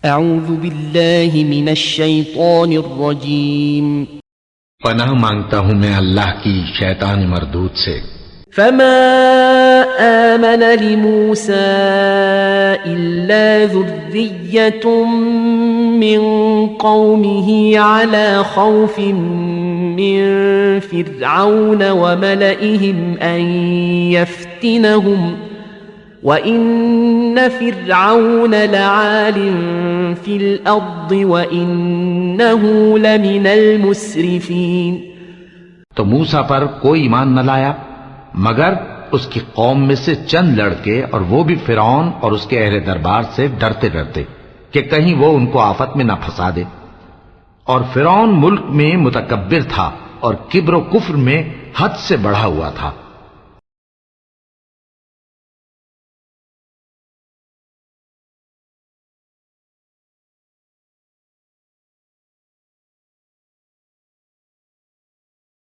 اعوذ باللہ من الشیطان الرجیم پناہ مانگتا ہوں میں اللہ کی شیطان مردود سے۔ فما آمن لموسى إلا ذرية من قومه على خوف من فرعون وملئهم أن يفتنهم وَإِنَّ فِرْعَوْنَ لَعَالٍ فِي الْأَرْضِ وَإِنَّهُ لَمِنَ الْمُسْرِفِينَ۔ تو موسیٰ پر کوئی ایمان نہ لایا مگر اس کی قوم میں سے چند لڑکے، اور وہ بھی فرعون اور اس کے اہل دربار سے ڈرتے ڈرتے کہ کہیں وہ ان کو آفت میں نہ پھنسا دے۔ اور فرعون ملک میں متکبر تھا اور کبر و کفر میں حد سے بڑھا ہوا تھا۔